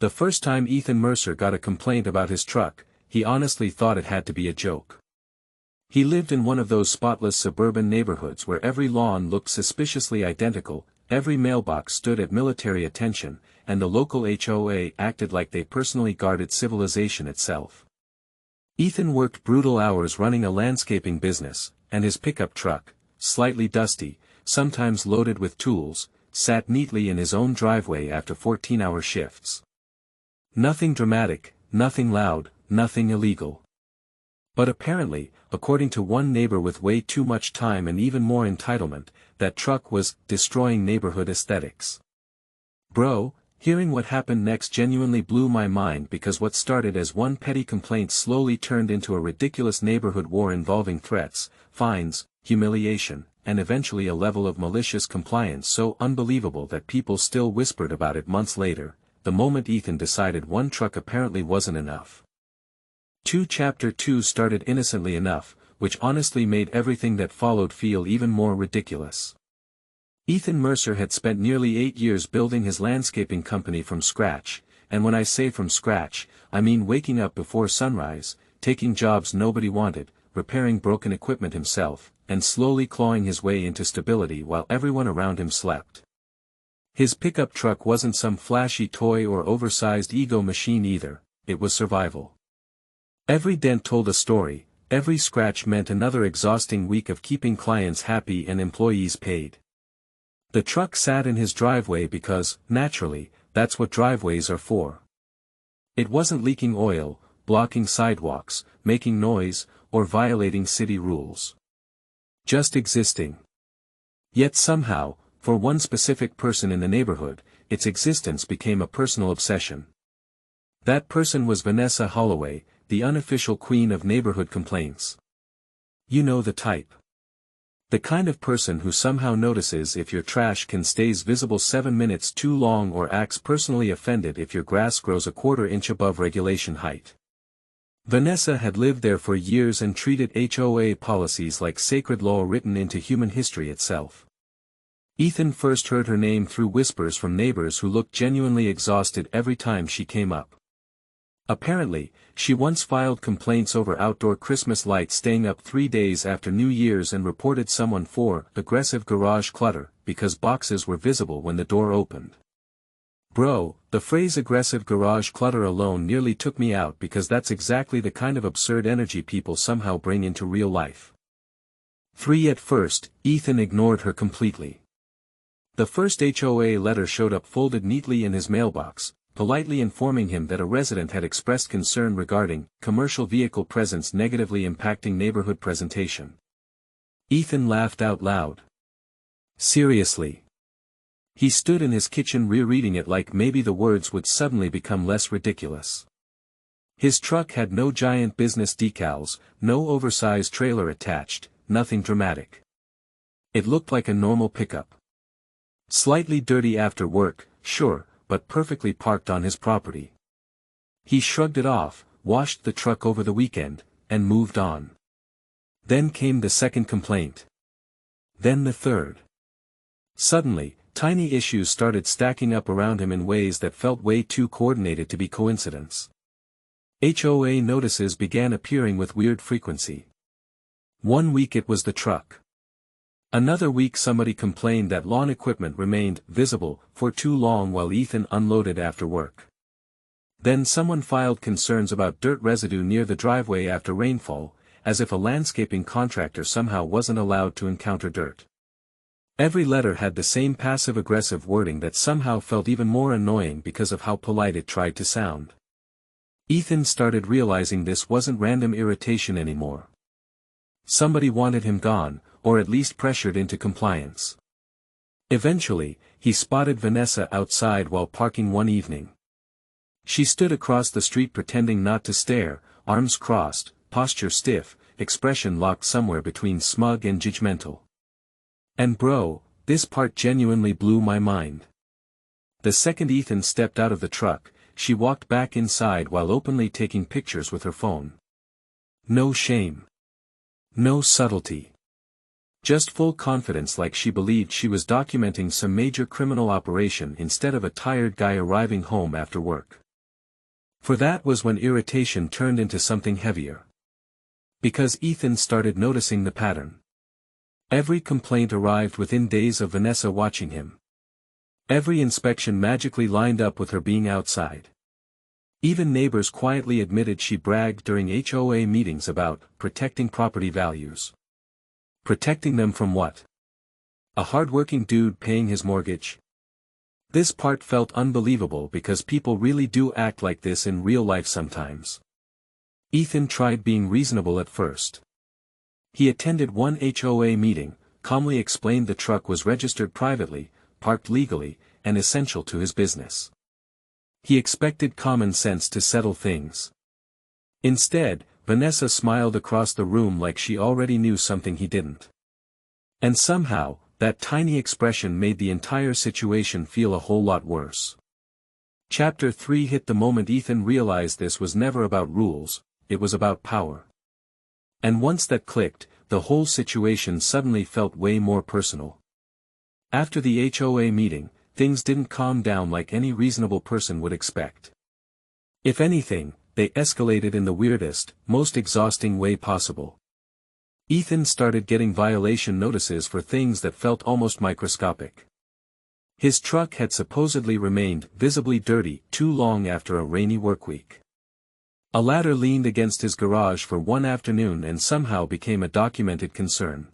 The first time Ethan Mercer got a complaint about his truck, he honestly thought it had to be a joke. He lived in one of those spotless suburban neighborhoods where every lawn looked suspiciously identical, every mailbox stood at military attention, and the local HOA acted like they personally guarded civilization itself. Ethan worked brutal hours running a landscaping business, and his pickup truck, slightly dusty, sometimes loaded with tools, sat neatly in his own driveway after 14-hour shifts. Nothing dramatic, nothing loud, nothing illegal. But apparently, according to one neighbor with way too much time and even more entitlement, that truck was destroying neighborhood aesthetics. Bro, hearing what happened next genuinely blew my mind because what started as one petty complaint slowly turned into a ridiculous neighborhood war involving threats, fines, humiliation, and eventually a level of malicious compliance so unbelievable that people still whispered about it months later, the moment Ethan decided one truck apparently wasn't enough. Chapter 2 started innocently enough, which honestly made everything that followed feel even more ridiculous. Ethan Mercer had spent nearly 8 years building his landscaping company from scratch, and when I say from scratch, I mean waking up before sunrise, taking jobs nobody wanted, repairing broken equipment himself, and slowly clawing his way into stability while everyone around him slept. His pickup truck wasn't some flashy toy or oversized ego machine either, it was survival. Every dent told a story, every scratch meant another exhausting week of keeping clients happy and employees paid. The truck sat in his driveway because, naturally, that's what driveways are for. It wasn't leaking oil, blocking sidewalks, making noise, or violating city rules. Just existing. Yet somehow, for one specific person in the neighborhood, its existence became a personal obsession. That person was Vanessa Holloway, the unofficial queen of neighborhood complaints. You know the type. The kind of person who somehow notices if your trash can stays visible 7 minutes too long or acts personally offended if your grass grows a quarter-inch above regulation height. Vanessa had lived there for years and treated HOA policies like sacred law written into human history itself. Ethan first heard her name through whispers from neighbors who looked genuinely exhausted every time she came up. Apparently, she once filed complaints over outdoor Christmas lights staying up 3 days after New Year's and reported someone for aggressive garage clutter because boxes were visible when the door opened. Bro, the phrase aggressive garage clutter alone nearly took me out because that's exactly the kind of absurd energy people somehow bring into real life. At first, Ethan ignored her completely. The first HOA letter showed up folded neatly in his mailbox, politely informing him that a resident had expressed concern regarding commercial vehicle presence negatively impacting neighborhood presentation. Ethan laughed out loud. Seriously. He stood in his kitchen rereading it like maybe the words would suddenly become less ridiculous. His truck had no giant business decals, no oversized trailer attached, nothing dramatic. It looked like a normal pickup. Slightly dirty after work, sure, but perfectly parked on his property. He shrugged it off, washed the truck over the weekend, and moved on. Then came the second complaint. Then the third. Suddenly, tiny issues started stacking up around him in ways that felt way too coordinated to be coincidence. HOA notices began appearing with weird frequency. One week it was the truck. Another week somebody complained that lawn equipment remained visible for too long while Ethan unloaded after work. Then someone filed concerns about dirt residue near the driveway after rainfall, as if a landscaping contractor somehow wasn't allowed to encounter dirt. Every letter had the same passive-aggressive wording that somehow felt even more annoying because of how polite it tried to sound. Ethan started realizing this wasn't random irritation anymore. Somebody wanted him gone, or at least pressured into compliance. Eventually, he spotted Vanessa outside while parking one evening. She stood across the street pretending not to stare, arms crossed, posture stiff, expression locked somewhere between smug and judgmental. And bro, this part genuinely blew my mind. The second Ethan stepped out of the truck, she walked back inside while openly taking pictures with her phone. No shame. No subtlety. Just full confidence, like she believed she was documenting some major criminal operation instead of a tired guy arriving home after work. For that was when irritation turned into something heavier. Because Ethan started noticing the pattern. Every complaint arrived within days of Vanessa watching him. Every inspection magically lined up with her being outside. Even neighbors quietly admitted she bragged during HOA meetings about protecting property values. Protecting them from what? A hardworking dude paying his mortgage? This part felt unbelievable because people really do act like this in real life sometimes. Ethan tried being reasonable at first. He attended one HOA meeting, calmly explained the truck was registered privately, parked legally, and essential to his business. He expected common sense to settle things. Instead, Vanessa smiled across the room like she already knew something he didn't. And somehow, that tiny expression made the entire situation feel a whole lot worse. Chapter 3 hit the moment Ethan realized this was never about rules, it was about power. And once that clicked, the whole situation suddenly felt way more personal. After the HOA meeting, things didn't calm down like any reasonable person would expect. If anything, they escalated in the weirdest, most exhausting way possible. Ethan started getting violation notices for things that felt almost microscopic. His truck had supposedly remained visibly dirty too long after a rainy workweek. A ladder leaned against his garage for one afternoon and somehow became a documented concern.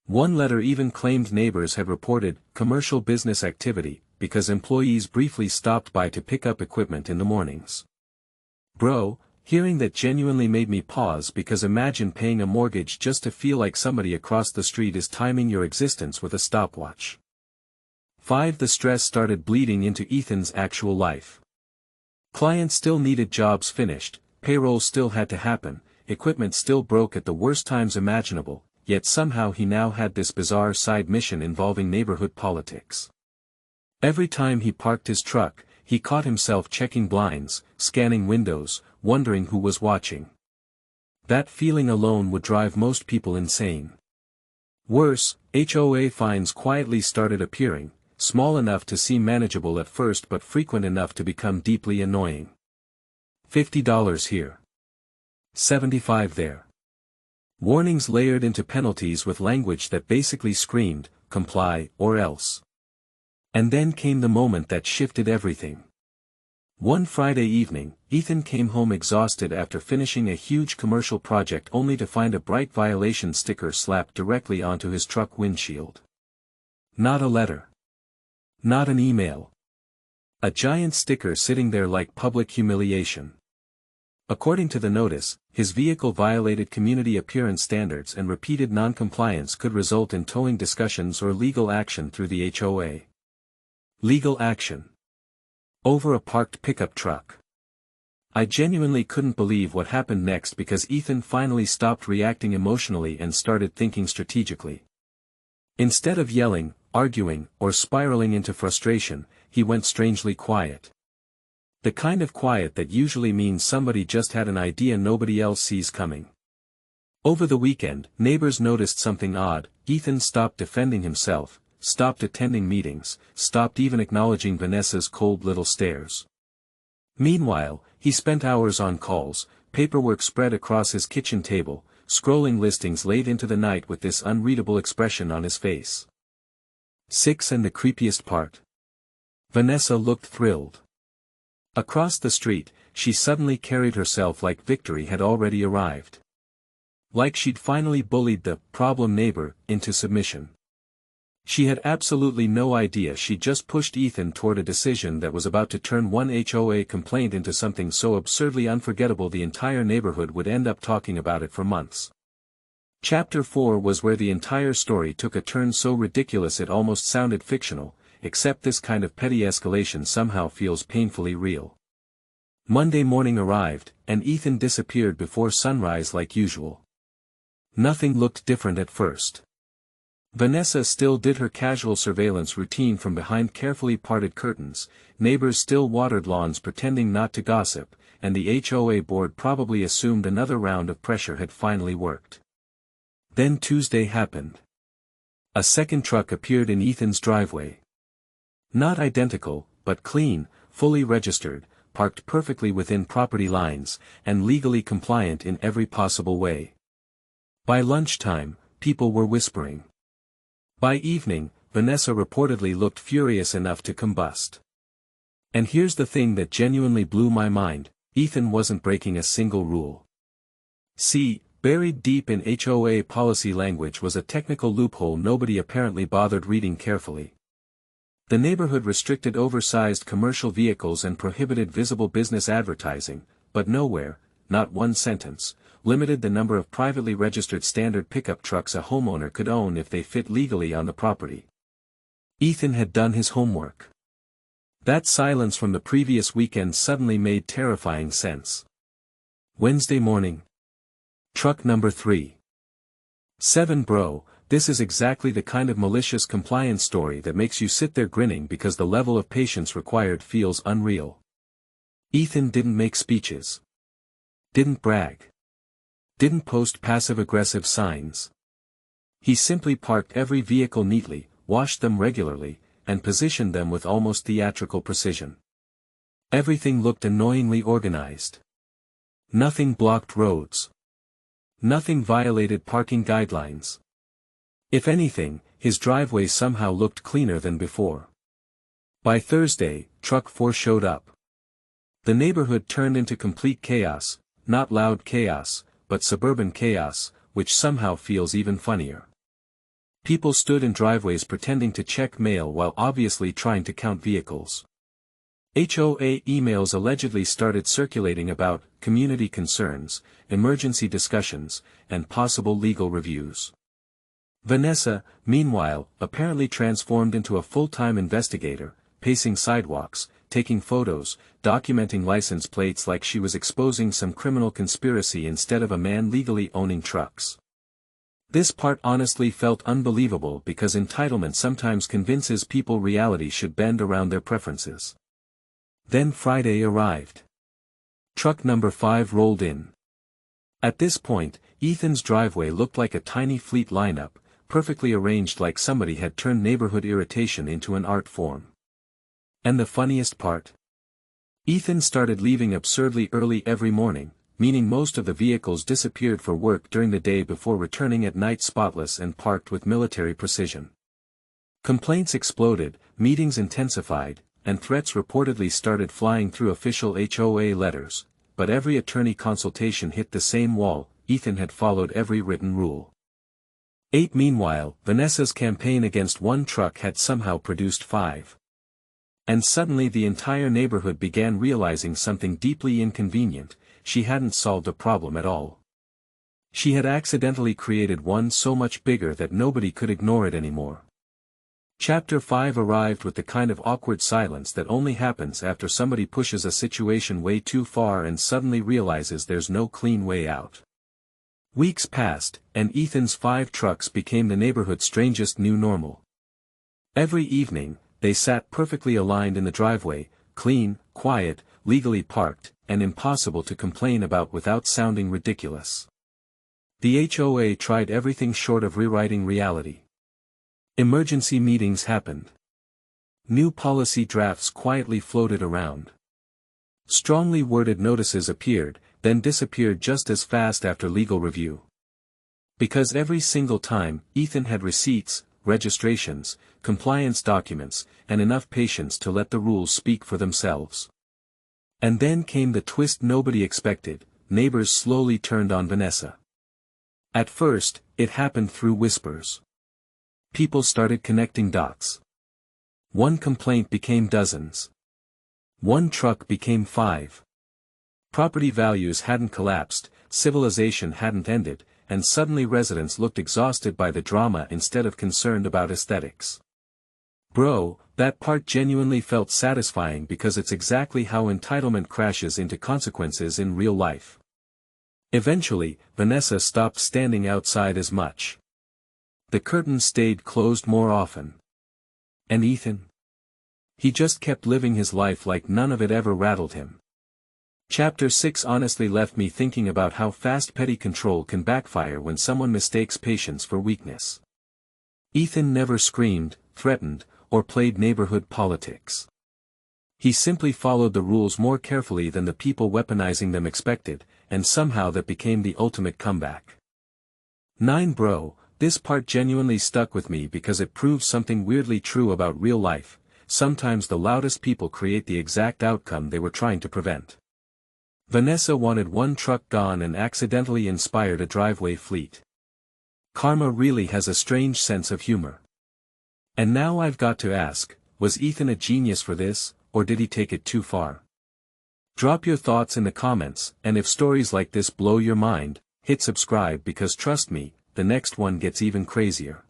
One letter even claimed neighbors had reported commercial business activity because employees briefly stopped by to pick up equipment in the mornings. Bro, hearing that genuinely made me pause because imagine paying a mortgage just to feel like somebody across the street is timing your existence with a stopwatch. 5. The stress started bleeding into Ethan's actual life. Clients still needed jobs finished, payroll still had to happen, equipment still broke at the worst times imaginable, yet somehow he now had this bizarre side mission involving neighborhood politics. Every time he parked his truck, he caught himself checking blinds, scanning windows, wondering who was watching. That feeling alone would drive most people insane. Worse, HOA fines quietly started appearing, small enough to seem manageable at first but frequent enough to become deeply annoying. $50 here. $75 there. Warnings layered into penalties with language that basically screamed, comply or else. And then came the moment that shifted everything. One Friday evening, Ethan came home exhausted after finishing a huge commercial project only to find a bright violation sticker slapped directly onto his truck windshield. Not a letter. Not an email. A giant sticker sitting there like public humiliation. According to the notice, his vehicle violated community appearance standards and repeated non-compliance could result in towing discussions or legal action through the HOA. Legal action. Over a parked pickup truck. I genuinely couldn't believe what happened next because Ethan finally stopped reacting emotionally and started thinking strategically. Instead of yelling, arguing, or spiraling into frustration, he went strangely quiet. The kind of quiet that usually means somebody just had an idea nobody else sees coming. Over the weekend, neighbors noticed something odd. Ethan stopped defending himself, stopped attending meetings, stopped even acknowledging Vanessa's cold little stares. Meanwhile, he spent hours on calls, paperwork spread across his kitchen table, scrolling listings late into the night with this unreadable expression on his face. 6. And the creepiest part. Vanessa looked thrilled. Across the street, she suddenly carried herself like victory had already arrived. Like she'd finally bullied the problem neighbor into submission. She had absolutely no idea she just pushed Ethan toward a decision that was about to turn one HOA complaint into something so absurdly unforgettable the entire neighborhood would end up talking about it for months. Chapter 4 was where the entire story took a turn so ridiculous it almost sounded fictional, except this kind of petty escalation somehow feels painfully real. Monday morning arrived, and Ethan disappeared before sunrise like usual. Nothing looked different at first. Vanessa still did her casual surveillance routine from behind carefully parted curtains, neighbors still watered lawns pretending not to gossip, and the HOA board probably assumed another round of pressure had finally worked. Then Tuesday happened. A second truck appeared in Ethan's driveway. Not identical, but clean, fully registered, parked perfectly within property lines, and legally compliant in every possible way. By lunchtime, people were whispering. By evening, Vanessa reportedly looked furious enough to combust. And here's the thing that genuinely blew my mind, Ethan wasn't breaking a single rule. See, buried deep in HOA policy language was a technical loophole nobody apparently bothered reading carefully. The neighborhood restricted oversized commercial vehicles and prohibited visible business advertising, but nowhere, not one sentence, limited the number of privately registered standard pickup trucks a homeowner could own if they fit legally on the property. Ethan had done his homework. That silence from the previous weekend suddenly made terrifying sense. Wednesday morning. Truck number 3. 7 Bro, this is exactly the kind of malicious compliance story that makes you sit there grinning because the level of patience required feels unreal. Ethan didn't make speeches. Didn't brag. Didn't post passive-aggressive signs. He simply parked every vehicle neatly, washed them regularly, and positioned them with almost theatrical precision. Everything looked annoyingly organized. Nothing blocked roads. Nothing violated parking guidelines. If anything, his driveway somehow looked cleaner than before. By Thursday, Truck 4 showed up. The neighborhood turned into complete chaos, not loud chaos, but suburban chaos, which somehow feels even funnier. People stood in driveways pretending to check mail while obviously trying to count vehicles. HOA emails allegedly started circulating about community concerns, emergency discussions, and possible legal reviews. Vanessa, meanwhile, apparently transformed into a full-time investigator, pacing sidewalks, taking photos, documenting license plates like she was exposing some criminal conspiracy instead of a man legally owning trucks. This part honestly felt unbelievable because entitlement sometimes convinces people reality should bend around their preferences. Then Friday arrived. Truck number 5 rolled in. At this point, Ethan's driveway looked like a tiny fleet lineup, perfectly arranged like somebody had turned neighborhood irritation into an art form. And the funniest part? Ethan started leaving absurdly early every morning, meaning most of the vehicles disappeared for work during the day before returning at night spotless and parked with military precision. Complaints exploded, meetings intensified, and threats reportedly started flying through official HOA letters, but every attorney consultation hit the same wall: Ethan had followed every written rule. 8 Meanwhile, Vanessa's campaign against one truck had somehow produced 5. And suddenly the entire neighborhood began realizing something deeply inconvenient: she hadn't solved a problem at all. She had accidentally created one so much bigger that nobody could ignore it anymore. Chapter 5 arrived with the kind of awkward silence that only happens after somebody pushes a situation way too far and suddenly realizes there's no clean way out. Weeks passed, and Ethan's 5 trucks became the neighborhood's strangest new normal. Every evening, they sat perfectly aligned in the driveway, clean, quiet, legally parked, and impossible to complain about without sounding ridiculous. The HOA tried everything short of rewriting reality. Emergency meetings happened. New policy drafts quietly floated around. Strongly worded notices appeared, then disappeared just as fast after legal review. Because every single time, Ethan had receipts, registrations, compliance documents, and enough patience to let the rules speak for themselves. And then came the twist nobody expected: neighbors slowly turned on Vanessa. At first, it happened through whispers. People started connecting dots. One complaint became dozens. One truck became 5. Property values hadn't collapsed, civilization hadn't ended, and suddenly residents looked exhausted by the drama instead of concerned about aesthetics. Bro, that part genuinely felt satisfying because it's exactly how entitlement crashes into consequences in real life. Eventually, Vanessa stopped standing outside as much. The curtains stayed closed more often. And Ethan? He just kept living his life like none of it ever rattled him. Chapter 6 honestly left me thinking about how fast petty control can backfire when someone mistakes patience for weakness. Ethan never screamed, threatened, or played neighborhood politics. He simply followed the rules more carefully than the people weaponizing them expected, and somehow that became the ultimate comeback. 9 Bro, this part genuinely stuck with me because it proves something weirdly true about real life. Sometimes the loudest people create the exact outcome they were trying to prevent. Vanessa wanted one truck gone and accidentally inspired a driveway fleet. Karma really has a strange sense of humor. And now I've got to ask, was Ethan a genius for this, or did he take it too far? Drop your thoughts in the comments, and if stories like this blow your mind, hit subscribe because trust me, the next one gets even crazier.